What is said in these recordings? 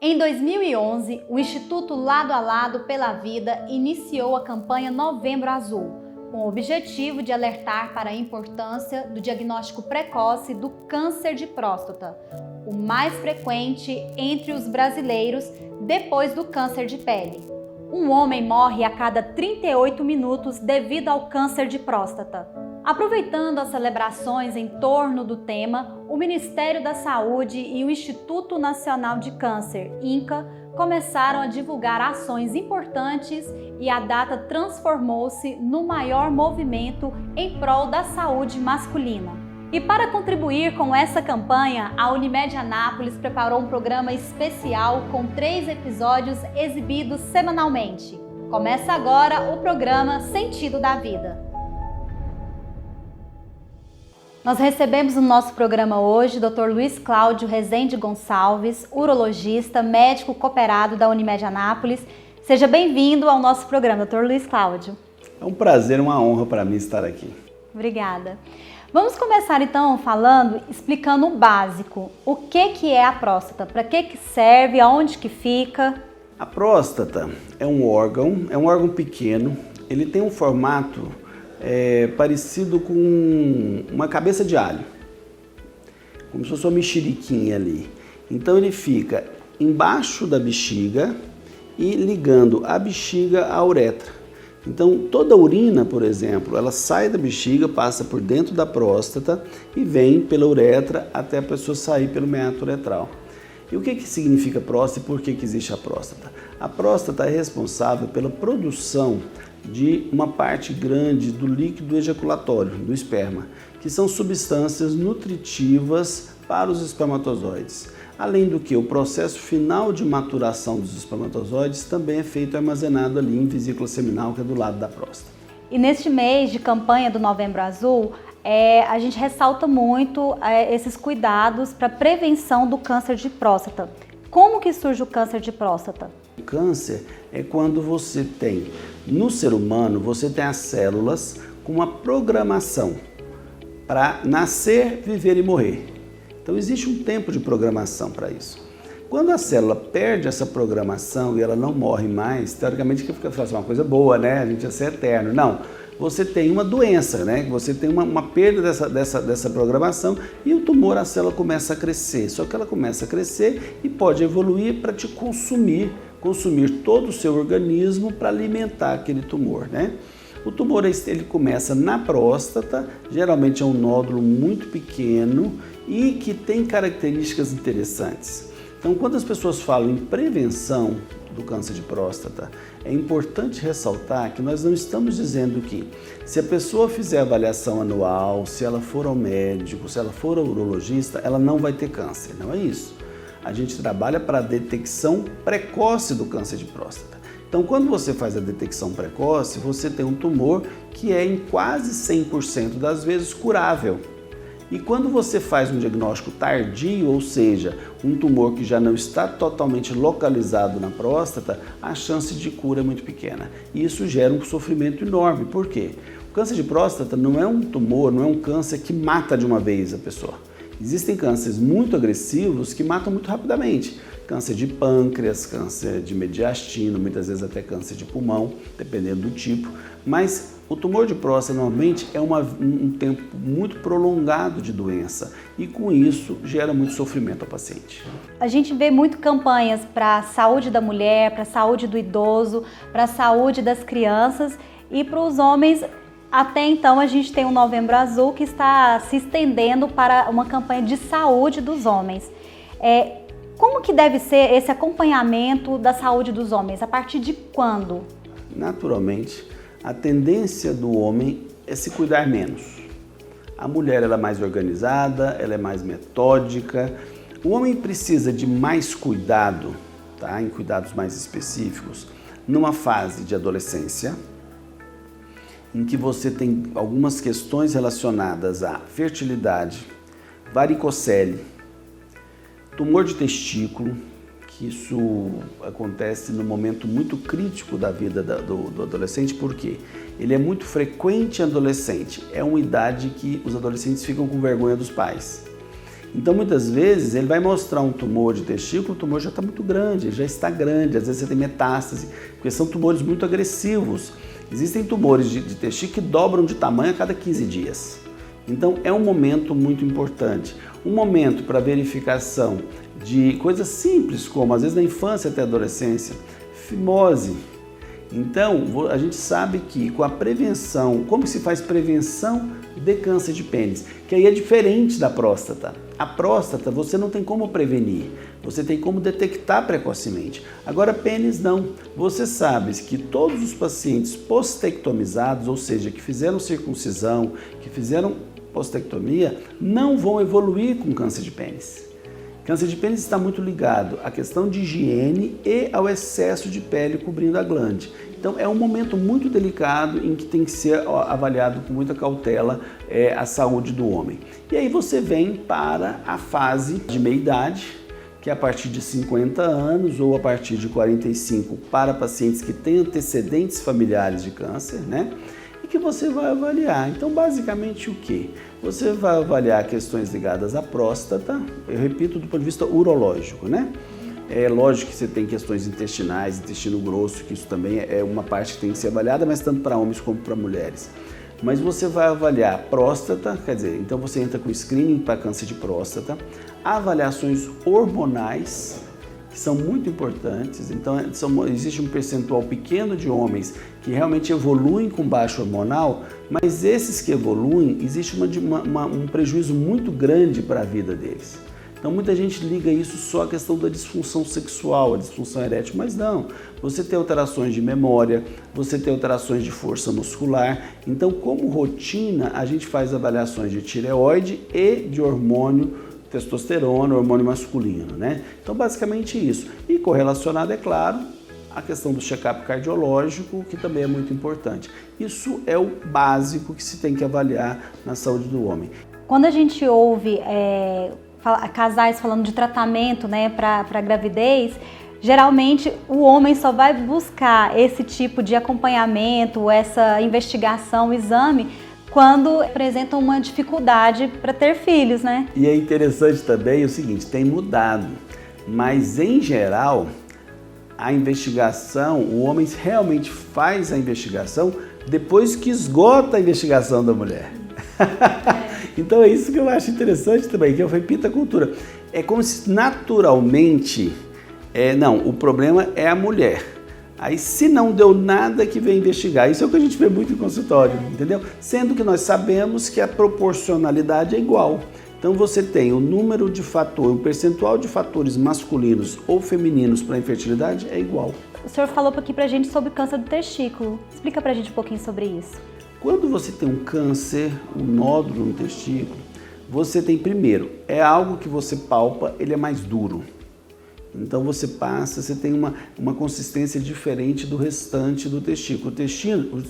Em 2011, o Instituto Lado a Lado pela Vida iniciou a campanha Novembro Azul, com o objetivo de alertar para a importância do diagnóstico precoce do câncer de próstata, o mais frequente entre os brasileiros depois do câncer de pele. Um homem morre a cada 38 minutos devido ao câncer de próstata. Aproveitando as celebrações em torno do tema, o Ministério da Saúde e o Instituto Nacional de Câncer, INCA, começaram a divulgar ações importantes e a data transformou-se no maior movimento em prol da saúde masculina. E para contribuir com essa campanha, a Unimed Anápolis preparou um programa especial com 3 episódios exibidos semanalmente. Começa agora o programa Sentido da Vida. Nós recebemos no nosso programa hoje o Dr. Luiz Cláudio Rezende Gonçalves, urologista, médico cooperado da Unimed Anápolis. Seja bem-vindo ao nosso programa, Dr. Luiz Cláudio. É um prazer, uma honra para mim estar aqui. Obrigada. Vamos começar então explicando o básico. O que é a próstata? Para que serve? Aonde que fica? A próstata é um órgão pequeno. Ele tem um formato parecido com uma cabeça de alho, como se fosse uma mexeriquinha ali. Então ele fica embaixo da bexiga e ligando a bexiga à uretra. Então toda a urina, por exemplo, ela sai da bexiga, passa por dentro da próstata e vem pela uretra até a pessoa sair pelo meato uretral. E o que significa próstata e por que existe a próstata? A próstata é responsável pela produção de uma parte grande do líquido ejaculatório, do esperma, que são substâncias nutritivas para os espermatozoides. Além do que, o processo final de maturação dos espermatozoides também é feito armazenado ali em vesícula seminal, que é do lado da próstata. E neste mês de campanha do Novembro Azul, a gente ressalta muito esses cuidados para prevenção do câncer de próstata. Como que surge o câncer de próstata? O câncer é quando você tem, no ser humano, você tem as células com uma programação para nascer, viver e morrer. Então existe um tempo de programação para isso. Quando a célula perde essa programação e ela não morre mais, teoricamente fica uma coisa boa, né? A gente ia ser eterno. Não, você tem uma doença, né? Você tem uma perda dessa programação e o tumor, a célula começa a crescer. Só que ela começa a crescer e pode evoluir para te consumir todo o seu organismo para alimentar aquele tumor, né? O tumor ele começa na próstata, geralmente é um nódulo muito pequeno e que tem características interessantes. Então, quando as pessoas falam em prevenção do câncer de próstata, é importante ressaltar que nós não estamos dizendo que se a pessoa fizer avaliação anual, se ela for ao médico, se ela for ao urologista, ela não vai ter câncer, não é isso. A gente trabalha para a detecção precoce do câncer de próstata. Então, quando você faz a detecção precoce, você tem um tumor que é em quase 100% das vezes curável. E quando você faz um diagnóstico tardio, ou seja, um tumor que já não está totalmente localizado na próstata, a chance de cura é muito pequena. E isso gera um sofrimento enorme. Por quê? O câncer de próstata não é um tumor, não é um câncer que mata de uma vez a pessoa. Existem cânceres muito agressivos que matam muito rapidamente. Câncer de pâncreas, câncer de mediastino, muitas vezes até câncer de pulmão, dependendo do tipo. Mas o tumor de próstata normalmente é um tempo muito prolongado de doença e com isso gera muito sofrimento ao paciente. A gente vê muito campanhas para a saúde da mulher, para a saúde do idoso, para a saúde das crianças e para os homens. Até então a gente tem o Novembro Azul que está se estendendo para uma campanha de saúde dos homens. Como que deve ser esse acompanhamento da saúde dos homens? A partir de quando? Naturalmente, a tendência do homem é se cuidar menos. A mulher ela é mais organizada, ela é mais metódica. O homem precisa de mais cuidado, tá? Em cuidados mais específicos, numa fase de adolescência, em que você tem algumas questões relacionadas à fertilidade, varicocele, tumor de testículo, que isso acontece no momento muito crítico da vida do adolescente, porque ele é muito frequente em adolescente, é uma idade que os adolescentes ficam com vergonha dos pais. Então, muitas vezes, ele vai mostrar um tumor de testículo, o tumor já está muito grande, já está grande, às vezes você tem metástase, porque são tumores muito agressivos. Existem tumores de testículo que dobram de tamanho a cada 15 dias. Então, é um momento muito importante. Um momento para verificação de coisas simples, como às vezes na infância até a adolescência, fimose. Então, a gente sabe que com a prevenção, como se faz prevenção de câncer de pênis? Que aí é diferente da próstata. A próstata você não tem como prevenir, você tem como detectar precocemente. Agora, pênis não. Você sabe que todos os pacientes postectomizados, ou seja, que fizeram circuncisão, que fizeram postectomia, não vão evoluir com câncer de pênis. Câncer de pênis está muito ligado à questão de higiene e ao excesso de pele cobrindo a glande. Então é um momento muito delicado em que tem que ser avaliado com muita cautela a saúde do homem. E aí você vem para a fase de meia-idade, que é a partir de 50 anos ou a partir de 45 para pacientes que têm antecedentes familiares de câncer, né? E que você vai avaliar. Então, basicamente o quê? Você vai avaliar questões ligadas à próstata, eu repito, do ponto de vista urológico, né? É lógico que você tem questões intestinais, intestino grosso, que isso também é uma parte que tem que ser avaliada, mas tanto para homens como para mulheres. Mas você vai avaliar próstata, quer dizer, então você entra com screening para câncer de próstata, avaliações hormonais, que são muito importantes. Então, existe um percentual pequeno de homens que realmente evoluem com baixo hormonal, mas esses que evoluem, existe um prejuízo muito grande para a vida deles. Então, muita gente liga isso só à questão da disfunção sexual, a disfunção erétil, mas não. Você tem alterações de memória, você tem alterações de força muscular. Então, como rotina, a gente faz avaliações de tireoide e de hormônio testosterona, hormônio masculino, né? Então, basicamente isso. E correlacionado, é claro, a questão do check-up cardiológico, que também é muito importante. Isso é o básico que se tem que avaliar na saúde do homem. Quando a gente ouve casais falando de tratamento, né, para gravidez, geralmente o homem só vai buscar esse tipo de acompanhamento, essa investigação, exame, quando apresentam uma dificuldade para ter filhos, né? E é interessante também o seguinte, tem mudado, mas em geral, a investigação, o homem realmente faz a investigação depois que esgota a investigação da mulher. Então é isso que eu acho interessante também, que eu repito a cultura. É como se naturalmente, o problema é a mulher. Aí, se não deu nada, que vem investigar. Isso é o que a gente vê muito em consultório, entendeu? Sendo que nós sabemos que a proporcionalidade é igual. Então, você tem o número de fatores, o percentual de fatores masculinos ou femininos para a infertilidade é igual. O senhor falou aqui pra gente sobre câncer do testículo. Explica pra gente um pouquinho sobre isso. Quando você tem um câncer, um nódulo no testículo, você tem primeiro, é algo que você palpa, ele é mais duro. Então você tem uma consistência diferente do restante do testículo.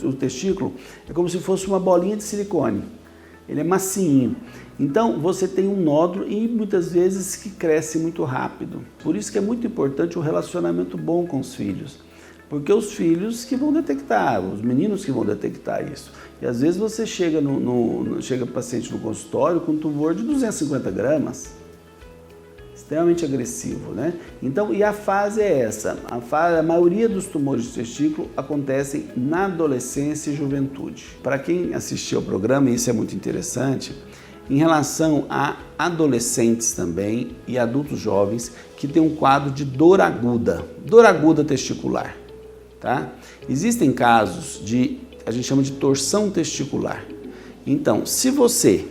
O testículo é como se fosse uma bolinha de silicone, ele é macinho. Então você tem um nódulo e muitas vezes que cresce muito rápido. Por isso que é muito importante o relacionamento bom com os filhos. Porque os filhos que vão detectar, os meninos que vão detectar isso. E às vezes você chega paciente no consultório com um tumor de 250 gramas. Extremamente agressivo, né? Então, e a fase é essa. A maioria dos tumores de testículo acontecem na adolescência e juventude. Para quem assistiu ao programa, isso é muito interessante, em relação a adolescentes também e adultos jovens que têm um quadro de dor aguda testicular, tá? Existem casos a gente chama de torção testicular. Então, se você,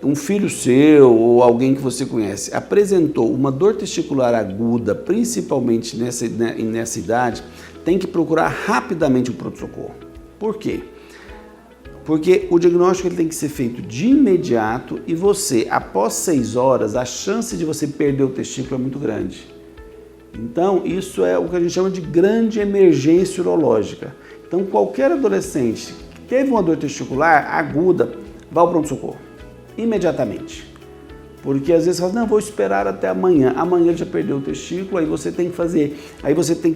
um filho seu ou alguém que você conhece, apresentou uma dor testicular aguda, principalmente nessa idade, tem que procurar rapidamente o pronto-socorro. Por quê? Porque o diagnóstico ele tem que ser feito de imediato e você, após 6 horas, a chance de você perder o testículo é muito grande. Então, isso é o que a gente chama de grande emergência urológica. Então, qualquer adolescente que teve uma dor testicular aguda, vá ao pronto-socorro, imediatamente. Porque às vezes você fala, não, vou esperar até amanhã. Amanhã ele já perdeu o testículo, aí você tem que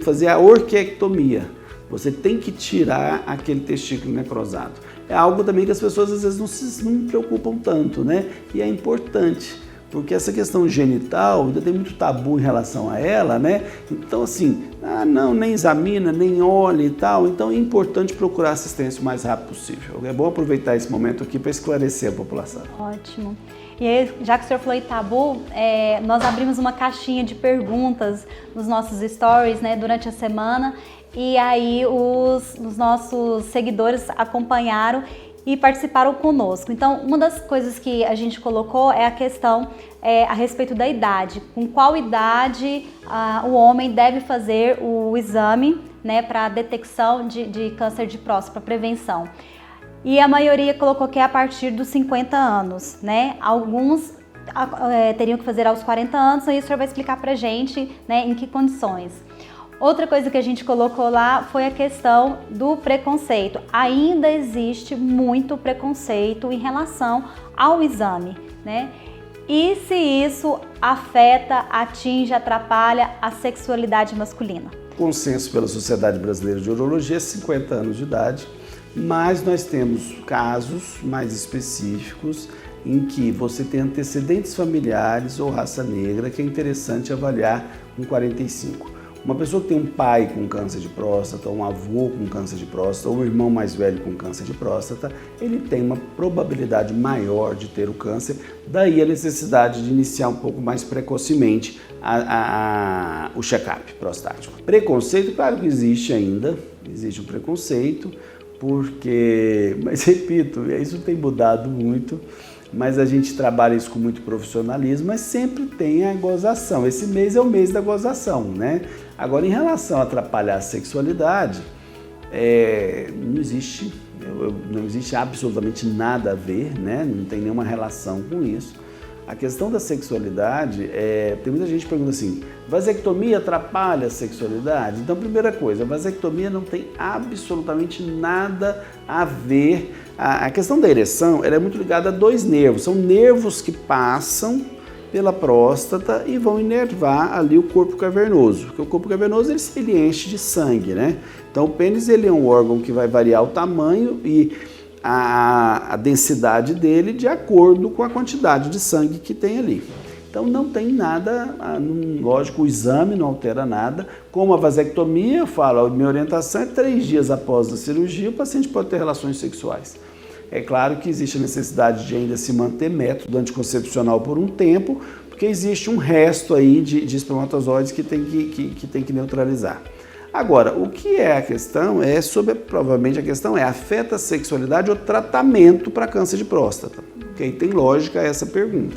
fazer a orquiectomia. Você tem que tirar aquele testículo necrosado. É algo também que as pessoas às vezes não se preocupam tanto, né? E é importante, porque essa questão genital ainda tem muito tabu em relação a ela, né? Então assim, não, nem examina, nem olha e tal, então é importante procurar assistência o mais rápido possível. É bom aproveitar esse momento aqui para esclarecer a população. Ótimo. E aí, já que o senhor falou em tabu, nós abrimos uma caixinha de perguntas nos nossos stories, né, durante a semana, e aí os nossos seguidores acompanharam e participaram conosco. Então, uma das coisas que a gente colocou é a questão a respeito da idade. Com qual idade o homem deve fazer o exame, né, para detecção de câncer de próstata, para prevenção? E a maioria colocou que é a partir dos 50 anos, né? Alguns teriam que fazer aos 40 anos, e o senhor vai explicar pra gente, né, em que condições. Outra coisa que a gente colocou lá foi a questão do preconceito. Ainda existe muito preconceito em relação ao exame, né? E se isso afeta, atinge, atrapalha a sexualidade masculina? Consenso pela Sociedade Brasileira de Urologia é 50 anos de idade, mas nós temos casos mais específicos em que você tem antecedentes familiares ou raça negra que é interessante avaliar com 45. Uma pessoa que tem um pai com câncer de próstata, um avô com câncer de próstata, ou um irmão mais velho com câncer de próstata, ele tem uma probabilidade maior de ter o câncer, daí a necessidade de iniciar um pouco mais precocemente o check-up prostático. Preconceito, claro que existe ainda, existe um preconceito, mas repito, isso tem mudado muito, mas a gente trabalha isso com muito profissionalismo, mas sempre tem a gozação. Esse mês é o mês da gozação, né? Agora, em relação a atrapalhar a sexualidade, não existe absolutamente nada a ver, né? Não tem nenhuma relação com isso. A questão da sexualidade, tem muita gente que pergunta assim, vasectomia atrapalha a sexualidade? Então, primeira coisa, a vasectomia não tem absolutamente nada a ver. A questão da ereção, ela é muito ligada a dois nervos, são nervos que passam pela próstata e vão inervar ali o corpo cavernoso, porque o corpo cavernoso ele enche de sangue, né? Então, o pênis ele é um órgão que vai variar o tamanho e a densidade dele de acordo com a quantidade de sangue que tem ali. Então não tem nada, lógico, o exame não altera nada. Como a vasectomia, eu falo, a minha orientação é 3 dias após a cirurgia, o paciente pode ter relações sexuais. É claro que existe a necessidade de ainda se manter método anticoncepcional por um tempo, porque existe um resto aí de espermatozoides que tem que neutralizar. Agora, o que é a questão provavelmente a questão afeta a sexualidade ou tratamento para câncer de próstata? Okay? Tem lógica essa pergunta.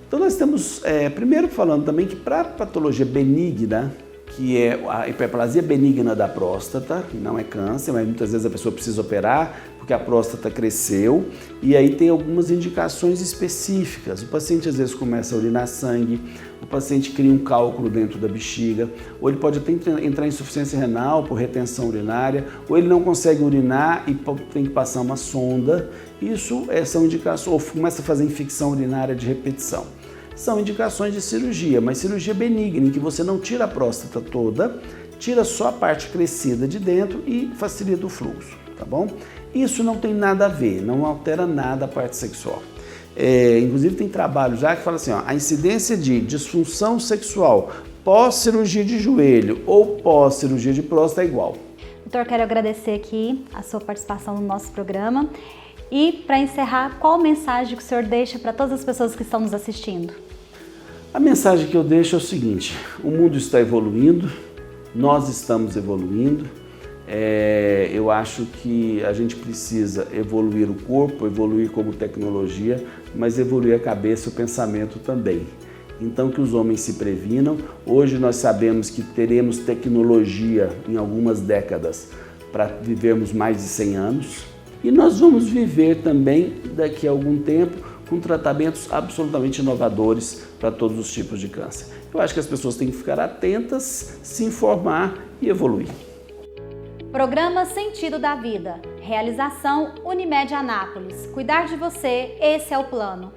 Então nós temos, primeiro falando também que para patologia benigna, que é a hiperplasia benigna da próstata, não é câncer, mas muitas vezes a pessoa precisa operar porque a próstata cresceu e aí tem algumas indicações específicas. O paciente às vezes começa a urinar sangue, o paciente cria um cálculo dentro da bexiga, ou ele pode até entrar em insuficiência renal por retenção urinária, ou ele não consegue urinar e tem que passar uma sonda. Isso são indicações, ou começa a fazer infecção urinária de repetição. São indicações de cirurgia, mas cirurgia benigna, em que você não tira a próstata toda, tira só a parte crescida de dentro e facilita o fluxo, tá bom? Isso não tem nada a ver, não altera nada a parte sexual. Inclusive tem trabalho já que fala assim, a incidência de disfunção sexual pós-cirurgia de joelho ou pós-cirurgia de próstata é igual. Doutor, quero agradecer aqui a sua participação no nosso programa. E, para encerrar, qual mensagem que o senhor deixa para todas as pessoas que estão nos assistindo? A mensagem que eu deixo é o seguinte, o mundo está evoluindo, nós estamos evoluindo, eu acho que a gente precisa evoluir o corpo, evoluir como tecnologia, mas evoluir a cabeça e o pensamento também. Então que os homens se previnam. Hoje nós sabemos que teremos tecnologia em algumas décadas para vivermos mais de 100 anos. E nós vamos viver também, daqui a algum tempo, com tratamentos absolutamente inovadores para todos os tipos de câncer. Eu acho que as pessoas têm que ficar atentas, se informar e evoluir. Programa Sentido da Vida. Realização Unimed Anápolis. Cuidar de você, esse é o plano.